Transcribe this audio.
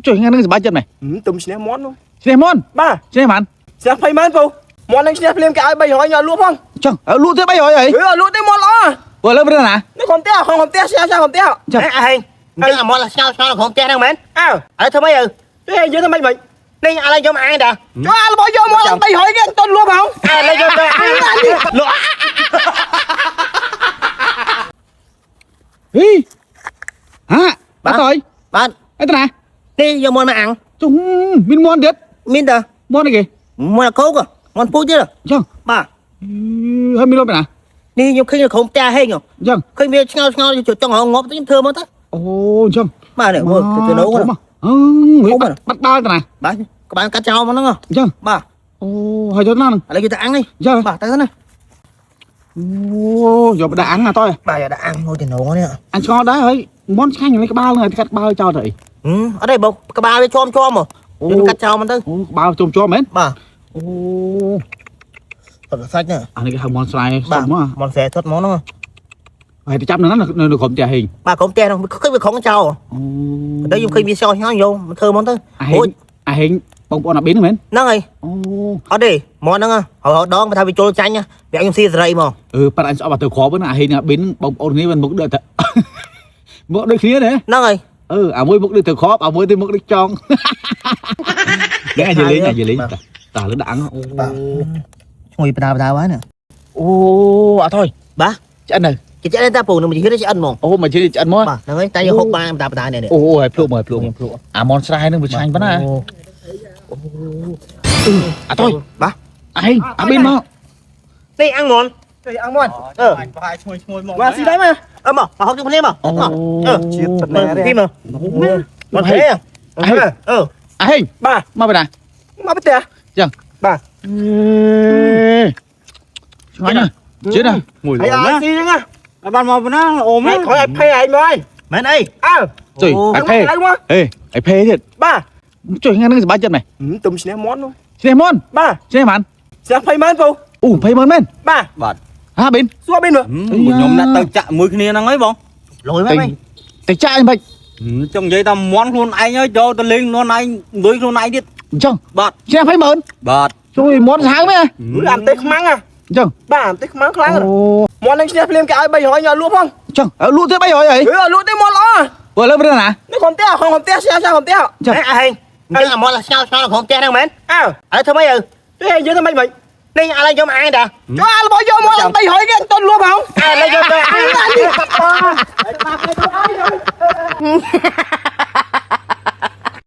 ជួយងានឹងសบายចិត្តមែន ទុំឈ្នះមន់ ឈ្នះមន់ បាទ ឈ្នះបាន ឈ្នះ20ម៉ឺនពូមន់នឹងឈ្នះភ្លាមគេឲ្យ300ញ៉ាំលក់ផង ចឹងលក់ទៅ300អី លក់ទេមន់ល្អ បើលើព្រឹកណា នេះខ្ញុំផ្ទះខ្ញុំផ្ទះឈ្នះខ្ញុំផ្ទះ ចឹង អេអញមកឆ្ងល់ក្នុងផ្ទះហ្នឹងមែន អើ ឥឡូវធ្វើម៉េច ទេយើងធ្វើម៉េចមិន នេះឥឡូវយកអាយតា ចុះរបស់យកមក300គេទៅលក់ផង ឥឡូវយកទៅអាយលក់ ហីហាបាទអើយ បាទ អីតាណា នេះយកមកអាំង ចុះមានមន់ទៀត មានតើ មន់អីគេ មកកោកមកពូជទៀត ចឹង បាទ ហើយមានលុបណា នេះខ្ញុំឃើញក្នុងផ្ទះហេង ចឹង ឃើញវាឆ្ងល់ចង់ងប់ទៅខ្ញុំធ្វើមកទៅ អូចឹង បាទនេះមើលទៅនោះ បាត់បាល់តាណា បាទក្បាលកាត់ចោលមកហ្នឹង ចឹង បាទ អូហើយយកណានឹង ឥឡូវយកទៅអាំងនេះ ចឹង បាទទៅណា អូយកបដាក់អាំងណាតើ បាទយកទៅអាំងមួយទៅនោះនេះ អញឆ្ងល់ដែរហើយមន់ឆ្ងាញ់នេះក្បាលនឹងកាត់ក្បាលចោលទៅអី អត់ទេបើក្បាលវាជាប់មកកាត់ចោលមកទៅ អូក្បាលជុំជាប់មែន បាទ អូ អត់សាច់ណា អានេះគេហៅមន់ស្រែសុំមក មកស្រែthuậtមកហ្នឹង ហើយទៅចាប់នៅនៅក្រុមផ្ទះហេង បាទក្រុមផ្ទះហ្នឹងឃើញវាខំចោល អូ ទៅខ្ញុំឃើញវាឆ្ងល់យកមកធ្វើមកទៅ អាហេងបងប្អូនអាប៊ីនមែន ហ្នឹងហើយ អូ អត់ទេមកហ្នឹងហើយដងថាវាចូលចាញ់វាខ្ញុំស៊ីសេរីមក ប៉ាត់អញស្អប់ទៅគ្រាប់ហ្នឹងអាហេងអាប៊ីនបងប្អូនគ្នាមិនមុខដូចតែមុខដូចគ្នាទេ ហ្នឹងហើយ អាមួយមុខដូចទៅគ្រាប់អាមួយទៅមុខដូចចង់អាយលេងតាលើដាក់អាំងអូ ឈ្ងុយបដាហើយណា អូអត់thôi បាទ ឆ្អិននៅ គេឆ្អិនតែពូនឹងមកជិះឆ្អិនហ្មង អូមកជិះឆ្អិនមក បាទហ្នឹងហើយតែយកហុកបានបដានេះ អូហើយភ្លុកមកភ្លុកអាមនស្រែហ្នឹងវាឆ្ងាញ់ប៉ុណ្ណាអត់thôi បាទ អាហេងអាប៊ីនមក នេះអាំងមន់ ទេអាំងមន់ ប្រហែលឈ្ងុយមក មកស៊ីដែរមក មកហុកជុំគ្នាមក ជាតិប៉ុណ្ណា ពីមកមកទេ អាហេង បាទ មកពីណា មកផ្ទះ ឆ្ងាញ់ណាជិះណា មួយ ហើយ ឡ ឲ្យ ណា ស៊ីហ្នឹងណា បានមកប៉ុណ្ណាអូម ហើយខ້ອຍឲ្យភ័យឯងមកហើយ មែនអី អើ ជួយអាផេ ឡើងមក អេអាផេទៀត បាទ ជួយងានឹងសบายចិត្តមែន ទុំឈ្នះមន់ ឈ្នះមន់ បាទ ឈ្នះបាន ឈ្នះ20ម៉ឺនពូ អូ20ម៉ឺនមែន បាទ បាទ ហាប៊ីន សួរប៊ីនមើល ខ្ញុំអ្នកទៅចាក់មួយគ្នាហ្នឹងហើយបង លុយមែន តែចាក់អញមិន ចង់និយាយថាមន់ខ្លួនឯងហើយយកទៅលេងខ្លួនឯងលុយខ្លួនឯងទៀត អញ្ចឹង បាទ ឈ្នះ20ម៉ឺន បាទ ជួយមន់សាហាវមែន អាំទេខ្មាំង អញ្ចឹង បាទអាំទេខ្មាំងខ្លាំង អូ មន់នឹងឈ្នះភ្លាមគេឲ្យ300ញ៉ាំលក់ផង អញ្ចឹងលក់ទៅ300អី លក់ទេមន់ល្អ បើលើព្រឹកណា នេះខ្ញុំផ្ទះខ្ញុំផ្ទះឈ្នះខ្ញុំផ្ទះ អេអេមកឆ្ងល់ក្នុងផ្ទះហ្នឹងមែន អើ ឥឡូវធ្វើម៉េច ទេយើងធ្វើម៉េចមិន នេះឥឡូវយកអាយតា ចុះរបស់យកមក300គេទៅលក់ផង ឥឡូវយកទៅអាយ